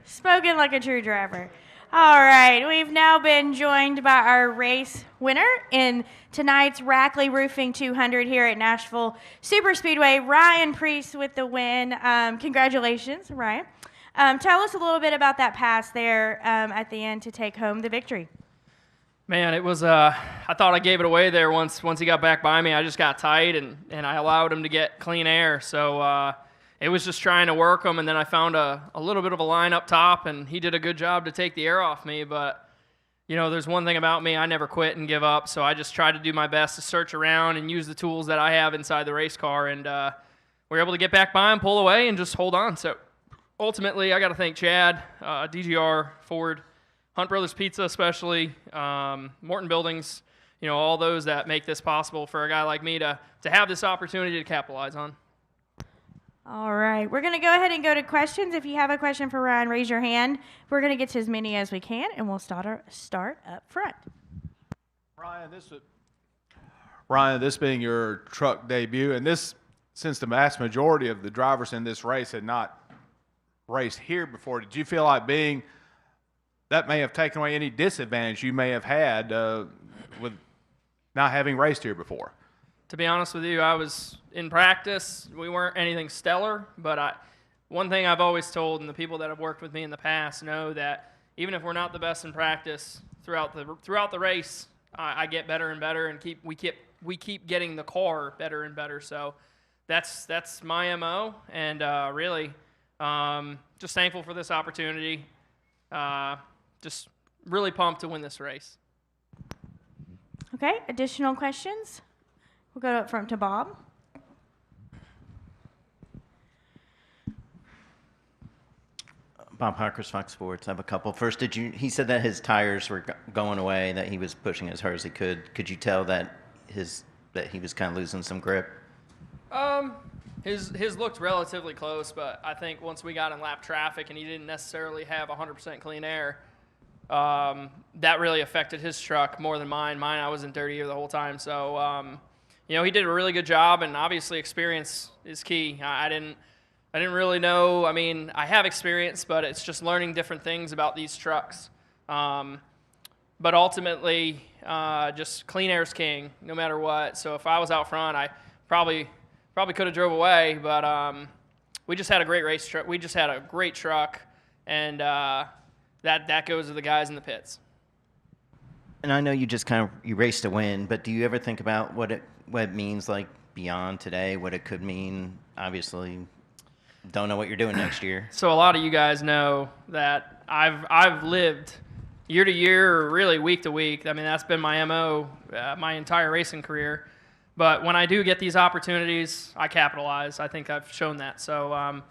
Spoken like a true driver. All right, we've now been joined by our race winner in tonight's Rackley Roofing 200 here at Nashville Super Speedway, Ryan Preece with the win. Congratulations, Ryan. Tell us a little bit about that pass there at the end to take home the victory. Man, it was, I thought I gave it away there once he got back by me. I just got tight, and I allowed him to get clean air. So it was just trying to work him, and then I found a little bit of a line up top, and he did a good job to take the air off me. But, there's one thing about me. I never quit and give up, so I just tried to do my best to search around and use the tools that I have inside the race car, and we were able to get back by him, pull away, and just hold on. So ultimately, I got to thank Chad, DGR, Ford, Hunt Brothers Pizza especially, Morton Buildings, all those that make this possible for a guy like me to have this opportunity to capitalize on. All right, we're going to go ahead and go to questions. If you have a question for Ryan, raise your hand. We're going to get to as many as we can, and we'll start up front. Ryan, this being your truck debut, and this, since the vast majority of the drivers in this race had not raced here before, did you feel like that may have taken away any disadvantage you may have had with not having raced here before? To be honest with you, I was in practice. We weren't anything stellar, but one thing I've always told, and the people that have worked with me in the past know that even if we're not the best in practice throughout the race, I get better and better, and we keep getting the car better and better. So that's my MO, and really just thankful for this opportunity. Just really pumped to win this race. Okay, additional questions? We'll go up front to Bob. Bob Hawkers, Fox Sports. I have a couple. First, he said that his tires were going away, that he was pushing as hard as he could. Could you tell that he was kind of losing some grip? His looked relatively close, but I think once we got in lap traffic and he didn't necessarily have 100% clean air, that really affected his truck more than mine. Mine, I was in dirty air the whole time. So, he did a really good job, and obviously experience is key. I didn't really know. I mean, I have experience, but it's just learning different things about these trucks. But ultimately, just clean air is king, no matter what. So if I was out front, I probably could have drove away, but we just had a great race truck. We just had a great truck, and that goes to the guys in the pits. And I know you just you raced to win, but do you ever think about what it means, like beyond today, what it could mean? Obviously, don't know what you're doing next year. So a lot of you guys know that I've lived year to year, or really week to week. I mean, that's been my MO my entire racing career. But when I do get these opportunities, I capitalize. I think I've shown that. So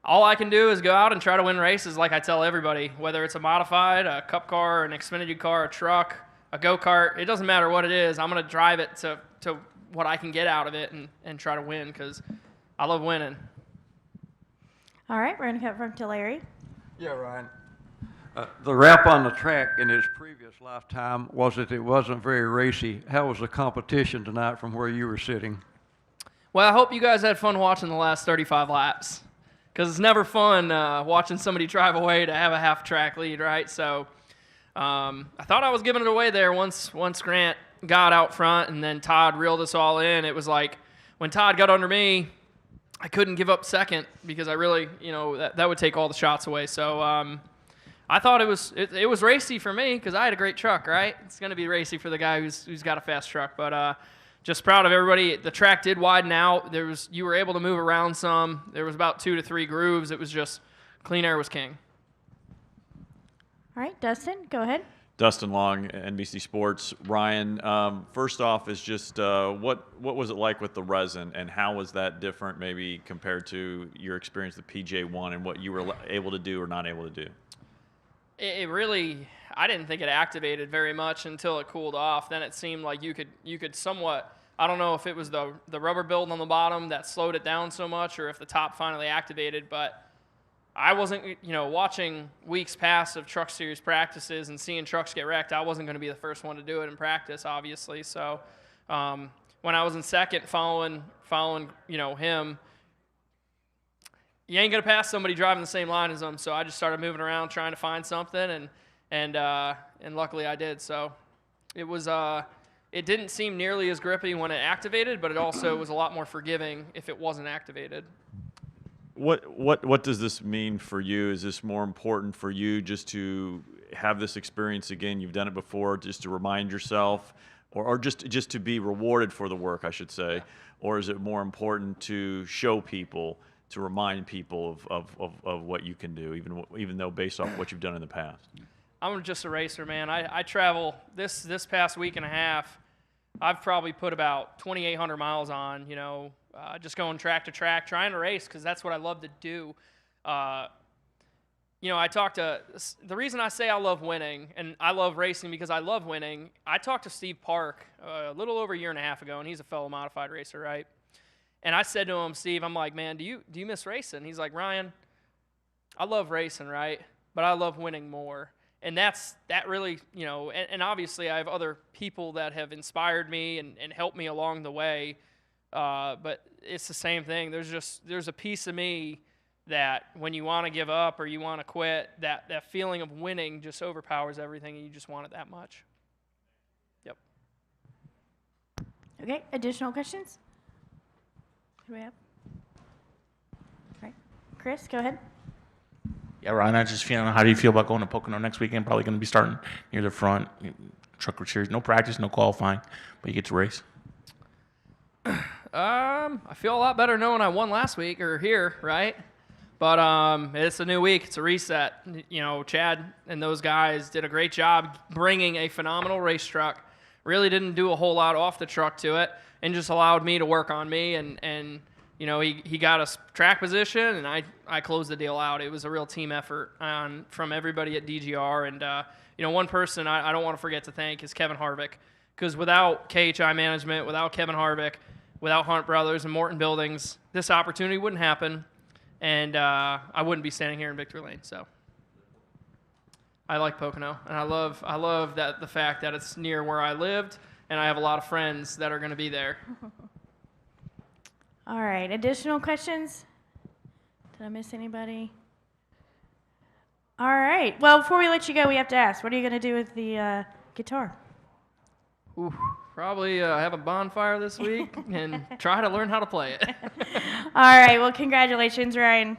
all I can do is go out and try to win races like I tell everybody, whether it's a modified, a cup car, an Xfinity car, a truck, a go-kart. It doesn't matter what it is. I'm going to drive it to what I can get out of it and try to win because I love winning. All right, we're going to come from to Larry. Yeah, Ryan. The wrap on the track in his previous lifetime was that it wasn't very racy. How was the competition tonight from where you were sitting? Well, I hope you guys had fun watching the last 35 laps because it's never fun watching somebody drive away to have a half-track lead, right? So I thought I was giving it away there once Grant got out front and then Todd reeled us all in. It was like when Todd got under me, I couldn't give up second because I really, that would take all the shots away. So I thought it was racy for me because I had a great truck, right? It's going to be racy for the guy who's got a fast truck. But just proud of everybody. The track did widen out. You were able to move around some. There was about 2 to 3 grooves. It was just clean air was king. All right, Dustin, go ahead. Dustin Long, NBC Sports. Ryan, first off is just what was it like with the resin, and how was that different maybe compared to your experience with PJ1 and what you were able to do or not able to do? It really, I didn't think it activated very much until it cooled off. Then it seemed like you could somewhat, I don't know if it was the rubber build on the bottom that slowed it down so much or if the top finally activated, but I wasn't, watching weeks past of Truck Series practices and seeing trucks get wrecked. I wasn't going to be the first one to do it in practice, obviously. So when I was in second following him, you ain't gonna pass somebody driving the same line as them. So I just started moving around trying to find something, and luckily I did. So it was it didn't seem nearly as grippy when it activated, but it also was a lot more forgiving if it wasn't activated. What does this mean for you? Is this more important for you just to have this experience again? You've done it before, just to remind yourself, or just to be rewarded for the work, I should say, or is it more important to show people, to remind people of what you can do, even though based off what you've done in the past? I'm just a racer, man. I travel this past week and a half. I've probably put about 2,800 miles on, just going track to track, trying to race because that's what I love to do. The reason I say I love winning and I love racing because I love winning, I talked to Steve Park a little over a year and a half ago, and he's a fellow modified racer, right? And I said to him, Steve, I'm like, man, do you miss racing? He's like, Ryan, I love racing, right? But I love winning more. And that really, and obviously I have other people that have inspired me and helped me along the way. But it's the same thing. There's a piece of me that when you want to give up or you want to quit, that feeling of winning just overpowers everything, and you just want it that much. Yep. Okay, additional questions? Who do we have? All right, Chris, go ahead. Yeah, Ryan, I just feeling. How do you feel about going to Pocono next weekend? Probably going to be starting near the front. Truck series, no practice, no qualifying, but you get to race. I feel a lot better knowing I won last week or here, right? But it's a new week. It's a reset. Chad and those guys did a great job bringing a phenomenal race truck. Really didn't do a whole lot off the truck to it, and just allowed me to work on me. And he got us track position, and I closed the deal out. It was a real team effort from everybody at DGR. And one person I don't want to forget to thank is Kevin Harvick, because without KHI Management, without Kevin Harvick, without Hunt Brothers and Morton Buildings, this opportunity wouldn't happen, and I wouldn't be standing here in Victory Lane. So I like Pocono, and I love that the fact that it's near where I lived, and I have a lot of friends that are going to be there. All right, additional questions? Did I miss anybody? All right, well, before we let you go, we have to ask, what are you going to do with the guitar? Ooh, probably have a bonfire this week and try to learn how to play it. All right, well, congratulations, Ryan.